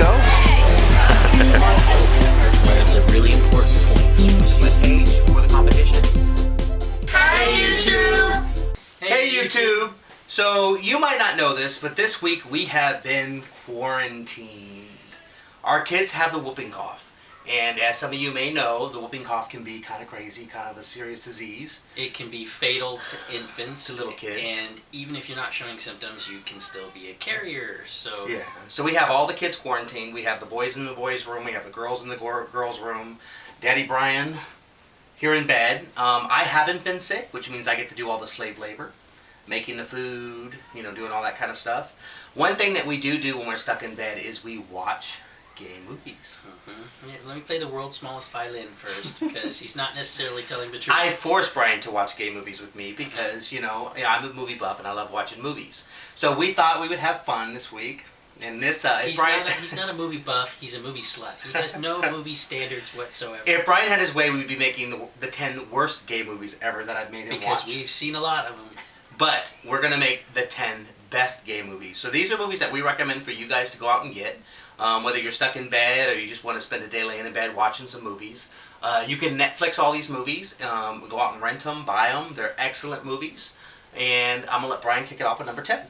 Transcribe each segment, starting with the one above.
so? Where's the really important points? Let's page for the competition. Hey YouTube! Hey YouTube! So you might not know this, but this week we have been quarantined. Our kids have the whooping cough. And as some of you may know, the whooping cough can be kind of crazy, kind of a serious disease. It can be fatal to infants. To little kids. And even if you're not showing symptoms, you can still be a carrier. So yeah. So we have all the kids quarantined. We have the boys in the boys' room. We have the girls in the girls' room. Daddy Brian here in bed. I haven't been sick, which means I get to do all the slave labor. Making the food, doing all that kind of stuff. One thing that we do when we're stuck in bed is we watch gay movies. Mm-hmm. Yeah, let me play the world's smallest violin first, because he's not necessarily telling the truth. I force Brian to watch gay movies with me because, I'm a movie buff and I love watching movies. So we thought we would have fun this week. And this, he's not a movie buff, he's a movie slut. He has no movie standards whatsoever. If Brian had his way, we'd be making the 10 worst gay movies ever that I've made him watch. Because we've seen a lot of them. But we're going to make the 10 best gay movies. So these are movies that we recommend for you guys to go out and get. Whether you're stuck in bed or you just want to spend a day laying in bed watching some movies. You can Netflix all these movies. Go out and rent them, buy them. They're excellent movies. And I'm going to let Brian kick it off with number 10.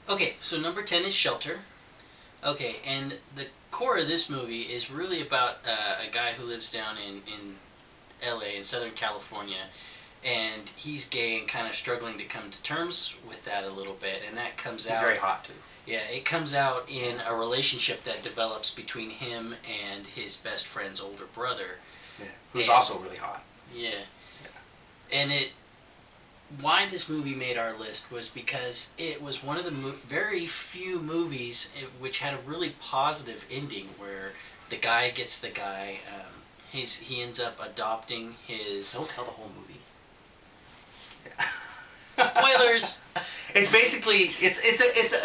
Okay, so number 10 is Shelter. Okay, and the core of this movie is really about a guy who lives down in LA, in Southern California, and he's gay and kind of struggling to come to terms with that a little bit, and that comes out... He's very hot, too. Yeah, it comes out in a relationship that develops between him and his best friend's older brother. Yeah, who's also really hot. Yeah. And why this movie made our list was because it was one of the very few movies which had a really positive ending, where the guy gets the guy... he ends up adopting his... Don't tell the whole movie. Yeah. Spoilers! It's basically, it's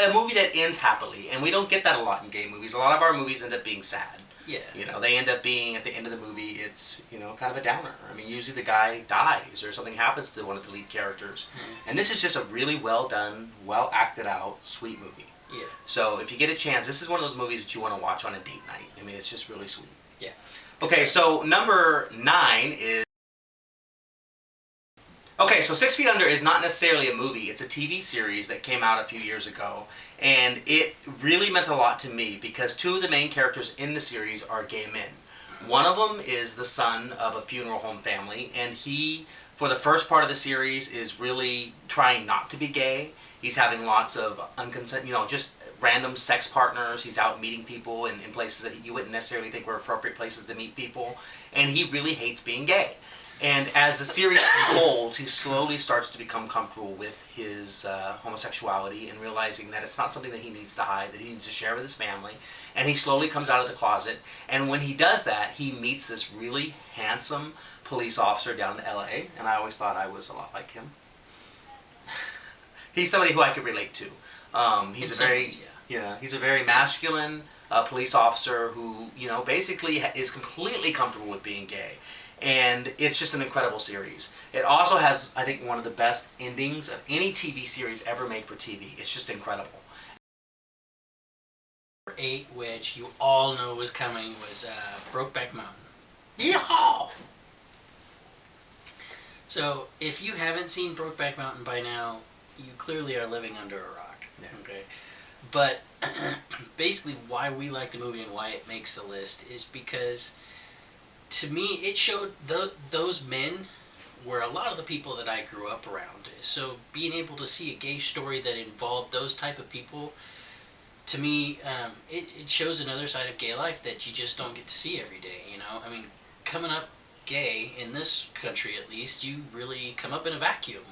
a movie that ends happily, and we don't get that a lot in gay movies. A lot of our movies end up being sad. Yeah. They end up being, at the end of the movie, it's, kind of a downer. I mean, usually the guy dies or something happens to one of the lead characters. Mm-hmm. And this is just a really well done, well acted out, sweet movie. Yeah. So if you get a chance, this is one of those movies that you want to watch on a date night. I mean, it's just really sweet. Yeah. Okay, so number 9 is... Okay, so 6 Feet Under is not necessarily a movie. It's a TV series that came out a few years ago. And it really meant a lot to me because 2 of the main characters in the series are gay men. One of them is the son of a funeral home family, and he, for the first part of the series, is really trying not to be gay. He's having lots of just random sex partners. He's out meeting people in places that you wouldn't necessarily think were appropriate places to meet people. And he really hates being gay. And as the series unfolds, he slowly starts to become comfortable with his homosexuality and realizing that it's not something that he needs to hide, that he needs to share with his family. And he slowly comes out of the closet. And when he does that, he meets this really handsome police officer down in LA. And I always thought I was a lot like him. He's somebody who I could relate to. He's a very masculine police officer who, basically is completely comfortable with being gay. And it's just an incredible series. It also has, I think, one of the best endings of any TV series ever made for TV. It's just incredible. Number 8, which you all know was coming, was Brokeback Mountain. Yeehaw! So, if you haven't seen Brokeback Mountain by now, you clearly are living under a rock. Yeah. Okay, but basically why we like the movie and why it makes the list is because, to me, it showed those men were a lot of the people that I grew up around. So being able to see a gay story that involved those type of people, to me, it shows another side of gay life that you just don't get to see every day. I mean, coming up gay in this country, at least, you really come up in a vacuum.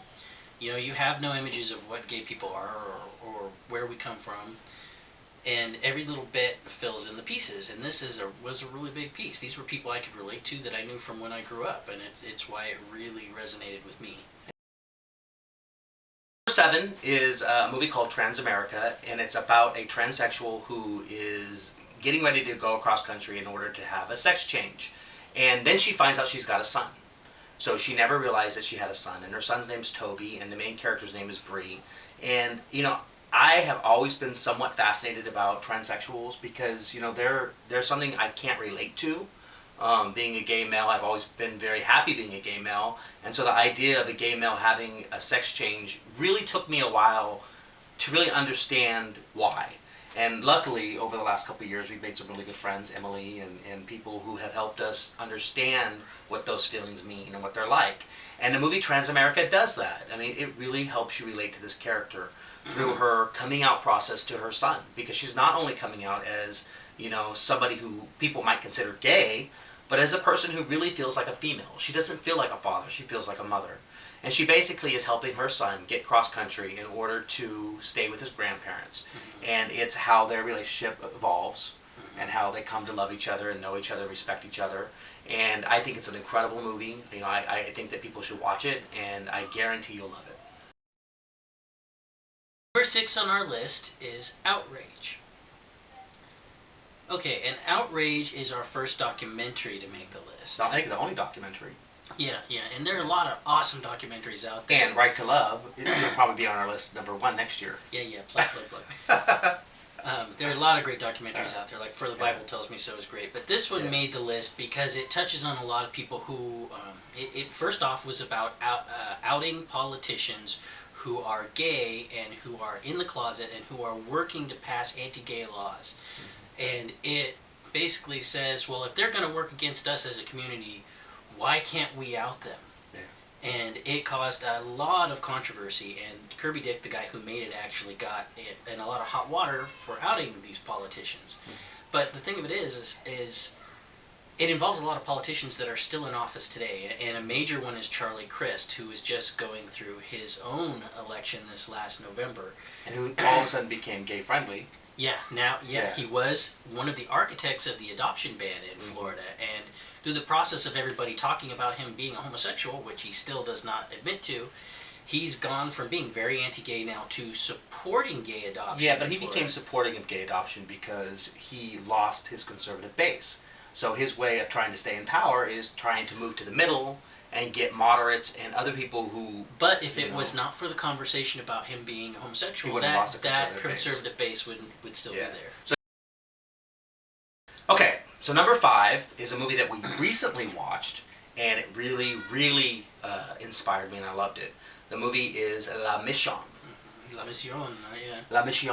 You have no images of what gay people are or where we come from, and every little bit fills in the pieces. And this was a really big piece. These were people I could relate to that I knew from when I grew up, and it's why it really resonated with me. Number 7 is a movie called Transamerica, and it's about a transsexual who is getting ready to go across country in order to have a sex change. And then she finds out she's got a son. So she never realized that she had a son, and her son's name's Toby, and the main character's name is Bree. And, I have always been somewhat fascinated about transsexuals because they're something I can't relate to. Being a gay male, I've always been very happy being a gay male, and so the idea of a gay male having a sex change really took me a while to really understand why. And luckily, over the last couple of years, we've made some really good friends, Emily, and people who have helped us understand what those feelings mean and what they're like. And the movie Transamerica does that. I mean, it really helps you relate to this character through her coming out process to her son, because she's not only coming out as, somebody who people might consider gay, but as a person who really feels like a female. She doesn't feel like a father, she feels like a mother. And she basically is helping her son get cross country in order to stay with his grandparents. And it's how their relationship evolves and how they come to love each other and know each other, respect each other. And I think it's an incredible movie. I think that people should watch it, and I guarantee you'll love it. Number 6 on our list is Outrage. Okay, and Outrage is our first documentary to make the list. It's not the only documentary. Yeah, and there are a lot of awesome documentaries out there. And Right to Love, it'll probably be on our list number 1 next year. Yeah, plug. There are a lot of great documentaries out there, like For the Bible Tells Me So is great. But this one made the list because it touches on a lot of people who, it first off was about outing politicians who are gay and who are in the closet and who are working to pass anti-gay laws. And it basically says, well, if they're going to work against us as a community, why can't we out them? Yeah. And it caused a lot of controversy, and Kirby Dick, the guy who made it, actually got in a lot of hot water for outing these politicians. But the thing of it is it involves a lot of politicians that are still in office today, and a major one is Charlie Crist, who is just going through his own election this last November. And who all of a sudden became gay-friendly. Yeah, he was one of the architects of the adoption ban in Florida, and through the process of everybody talking about him being a homosexual, which he still does not admit to, he's gone from being very anti-gay now to supporting gay adoption. Yeah, but he became supporting of gay adoption because he lost his conservative base. So his way of trying to stay in power is trying to move to the middle and get moderates and other people who... But if it was not for the conversation about him being homosexual, that conservative base would still be there. Okay, so number 5 is a movie that we recently watched, and it really, really inspired me, and I loved it. The movie is La Mission. La Mission, yeah. La Mission?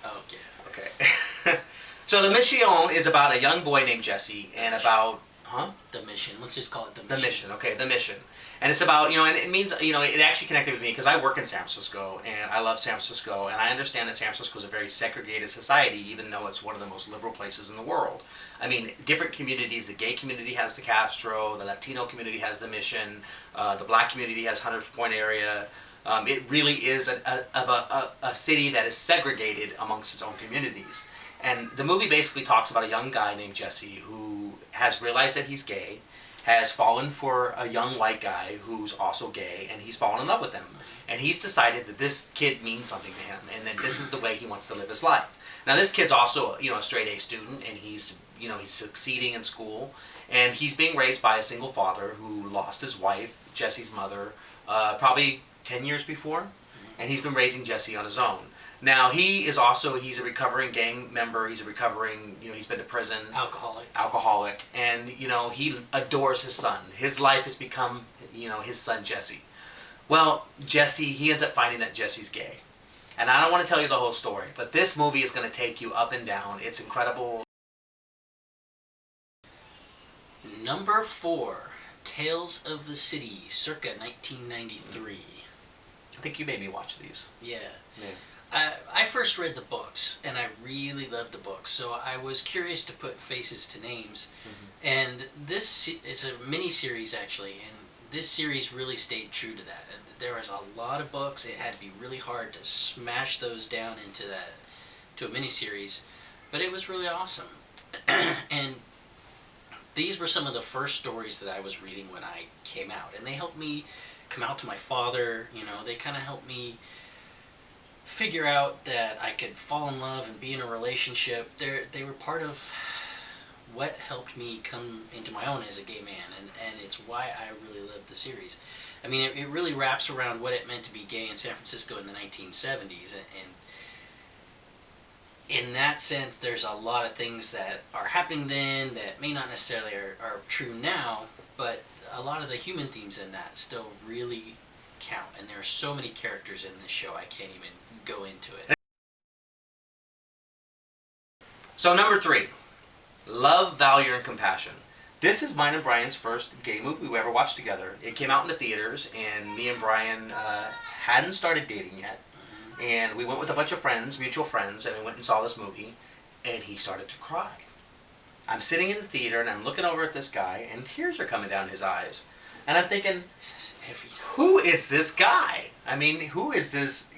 Oh, yeah. Okay. So La Mission is about a young boy named Jesse, and about... Huh? The Mission. Let's just call it The Mission. The Mission, okay, The Mission. And it's about, and it means, it actually connected with me because I work in San Francisco, and I love San Francisco, and I understand that San Francisco is a very segregated society, even though it's one of the most liberal places in the world. I mean, different communities, the gay community has the Castro, the Latino community has the Mission, the black community has Hunters Point area. It really is a city that is segregated amongst its own communities. And the movie basically talks about a young guy named Jesse who has realized that he's gay, has fallen for a young white guy who's also gay, and he's fallen in love with him. And he's decided that this kid means something to him, and that this is the way he wants to live his life. Now, this kid's also, a straight A student, and he's succeeding in school, and he's being raised by a single father who lost his wife, Jesse's mother, probably 10 years before, and he's been raising Jesse on his own. Now, he's a recovering gang member, he's been to prison. Alcoholic, and, he adores his son. His life has become, his son Jesse. Well, he ends up finding that Jesse's gay. And I don't want to tell you the whole story, but this movie is going to take you up and down. It's incredible. Number 4, Tales of the City, circa 1993. I think you made me watch these. Yeah. I first read the books, and I really loved the books, so I was curious to put faces to names. And it's a mini-series, actually, and this series really stayed true to that. There was a lot of books. It had to be really hard to smash those down to a mini-series, but it was really awesome. And these were some of the first stories that I was reading when I came out, and they helped me come out to my father. They kind of helped me figure out that I could fall in love and be in a relationship. They were part of what helped me come into my own as a gay man, and it's why I really loved the series. I mean, it really wraps around what it meant to be gay in San Francisco in the 1970s, and in that sense, there's a lot of things that are happening then that may not necessarily are true now, but a lot of the human themes in that still really count. And there are so many characters in this show, I can't even go into it. So number 3, Love, Valor, and Compassion. This is mine and Brian's first gay movie we ever watched together. It came out in the theaters, and me and Brian hadn't started dating yet. And we went with a bunch of friends, mutual friends, and we went and saw this movie, and he started to cry. I'm sitting in the theater, and I'm looking over at this guy, and tears are coming down his eyes. And I'm thinking, who is this guy? I mean, who is this,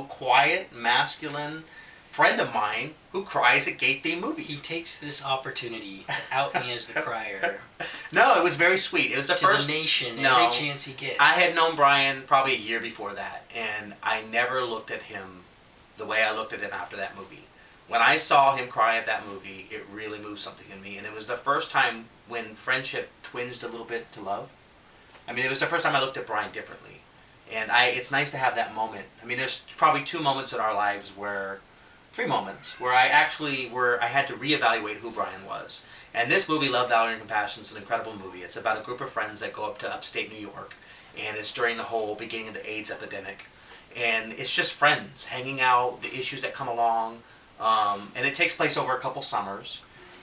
quiet, masculine friend of mine who cries at gay-themed movies? He takes this opportunity to out me as the crier. No, it was very sweet. It was the first... To the nation, every chance he gets. I had known Brian probably a year before that, and I never looked at him the way I looked at him after that movie. When I saw him cry at that movie, it really moved something in me, and it was the first time when friendship twinged a little bit to love. I mean, it was the first time I looked at Brian differently, and it's nice to have that moment. I mean, there's probably 2 moments in our lives where... 3 moments where I had to reevaluate who Brian was. And this movie, Love, Valor, and Compassion, is an incredible movie. It's about a group of friends that go up to upstate New York, and it's during the whole beginning of the AIDS epidemic. And it's just friends hanging out, the issues that come along, and it takes place over a couple summers.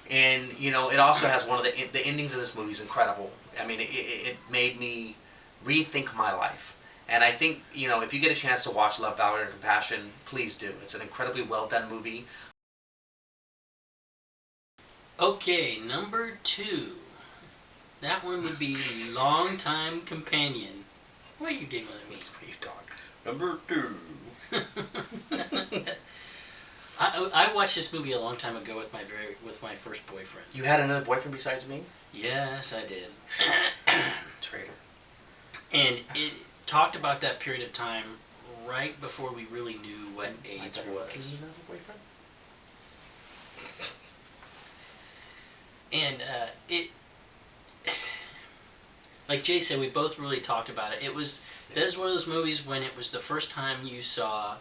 And it also has one of the endings of this movie is incredible. I mean, it made me rethink my life. And I think, if you get a chance to watch Love, Valor, and Compassion, please do. It's an incredibly well-done movie. Okay, number 2. That one would be Longtime Companion. Why are you giggling at me? Number 2. I watched this movie a long time ago with my first boyfriend. You had another boyfriend besides me? Yes, I did. Traitor. And it talked about that period of time right before we really knew what AIDS was. And like Jay said, we both really talked about it. That was one of those movies when it was the first time you saw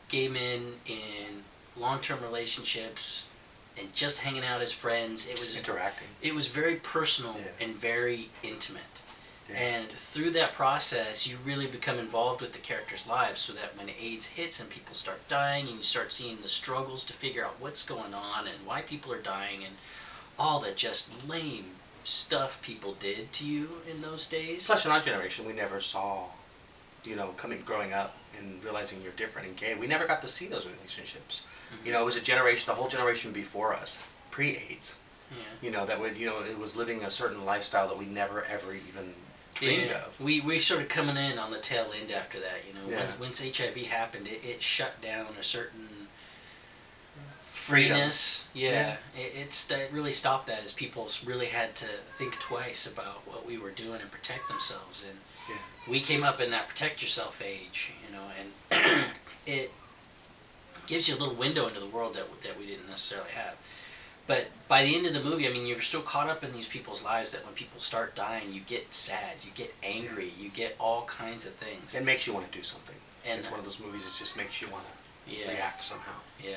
gay men in long-term relationships and just hanging out as friends. It was interacting. It was very personal and very intimate. Yeah. And through that process, you really become involved with the characters' lives, so that when AIDS hits and people start dying, and you start seeing the struggles to figure out what's going on and why people are dying and all the just lame stuff people did to you in those days. Plus, in our generation, we never saw, growing up and realizing you're different and gay. We never got to see those relationships. Mm-hmm. It was the whole generation before us, pre-AIDS. Yeah. It was living a certain lifestyle that we never ever even dreamed of. We sort of coming in on the tail end after that. Once HIV happened, it shut down a certain freeness. Yeah. It really stopped that, as people really had to think twice about what we were doing and protect themselves. And we came up in that protect yourself age, and it gives you a little window into the world that we didn't necessarily have. But by the end of the movie, I mean, you're so caught up in these people's lives that when people start dying, you get sad, you get angry, you get all kinds of things. It makes you want to do something. And it's one of those movies that just makes you want to react somehow. Yeah.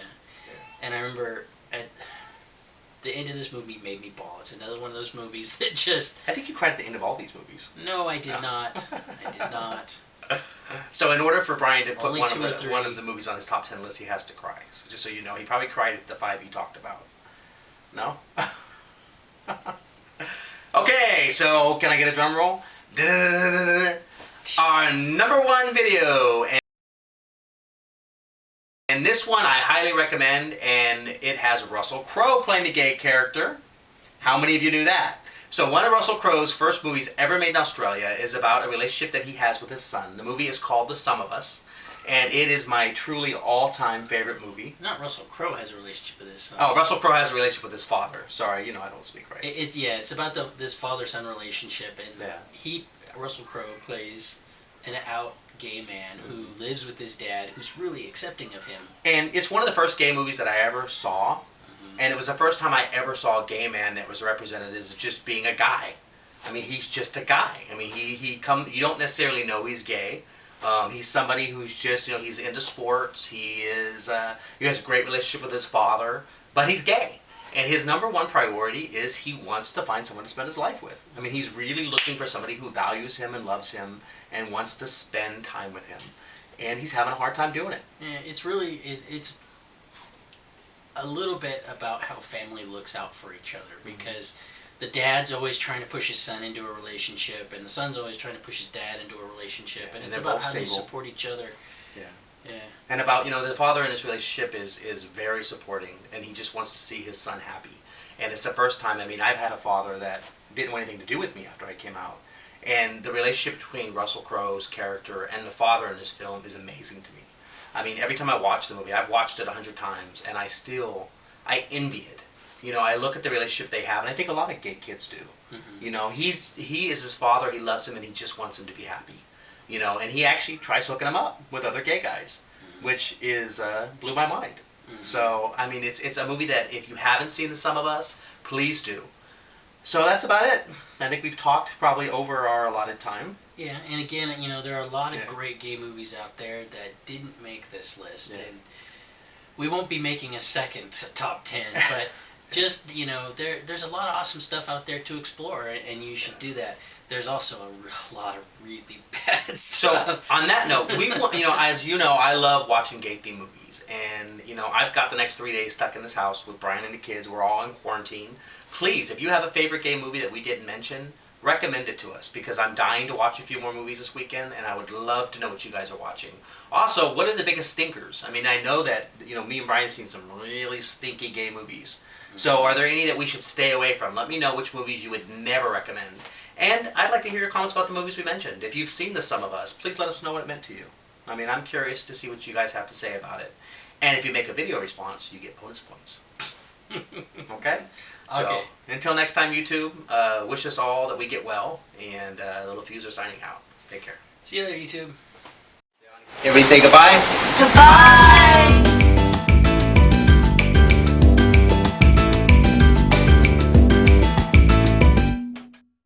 And I remember at the end of this movie made me bawl. It's another one of those movies that just... I think you cried at the end of all these movies. No, I did not. I did not. So in order for Brian to put one of the movies on his top 10 list, he has to cry. So just so you know, he probably cried at the 5 you talked about. No? Okay, so can I get a drum roll? Our number 1 video. And this one I highly recommend, and it has Russell Crowe playing the gay character. How many of you knew that? So one of Russell Crowe's first movies ever made in Australia is about a relationship that he has with his son. The movie is called The Sum of Us, and it is my truly all-time favorite movie. Not Russell Crowe has a relationship with his son. Oh, Russell Crowe has a relationship with his father. Sorry, I don't speak right. It's about this father-son relationship, and Russell Crowe plays an out gay man who lives with his dad, who's really accepting of him. And it's one of the first gay movies that I ever saw. And it was the first time I ever saw a gay man that was represented as just being a guy. I mean, he's just a guy. I mean, you don't necessarily know he's gay. He's somebody who's just, he's into sports. He has a great relationship with his father, but he's gay. And his number one priority is he wants to find someone to spend his life with. I mean, he's really looking for somebody who values him and loves him and wants to spend time with him. And he's having a hard time doing it. Yeah, it's really, it's a little bit about how family looks out for each other, because the dad's always trying to push his son into a relationship, and the son's always trying to push his dad into a relationship, and it's about how they support each other. Yeah. Yeah. And about, the father in his relationship is very supporting, and he just wants to see his son happy. And it's the first time, I've had a father that didn't want anything to do with me after I came out. And the relationship between Russell Crowe's character and the father in this film is amazing to me. Every time I watch the movie, I've watched it 100 times, and I envy it. I look at the relationship they have, and I think a lot of gay kids do. Mm-hmm. He is his father, he loves him, and he just wants him to be happy. And he actually tries hooking him up with other gay guys, which is blew my mind. Mm-hmm. So, it's a movie that if you haven't seen The Sum of Us, please do. So that's about it. I think we've talked probably over our allotted time. Yeah, and again, there are a lot of great gay movies out there that didn't make this list, and we won't be making a second top 10, but just, there's a lot of awesome stuff out there to explore, and you should do that. There's also a lot of really bad stuff. So, on that note, as you know, I love watching gay-themed movies. And, I've got the next 3 days stuck in this house with Brian and the kids. We're all in quarantine. Please, if you have a favorite gay movie that we didn't mention, recommend it to us, because I'm dying to watch a few more movies this weekend, and I would love to know what you guys are watching. Also, what are the biggest stinkers? I know that, me and Brian have seen some really stinky gay movies. So are there any that we should stay away from? Let me know which movies you would never recommend. And I'd like to hear your comments about the movies we mentioned. If you've seen The Sum of Us, please let us know what it meant to you. I'm curious to see what you guys have to say about it. And if you make a video response, you get bonus points. Okay? So, until next time, YouTube, wish us all that we get well. And Leffews are signing out. Take care. See you later, YouTube. Everybody say goodbye. Goodbye.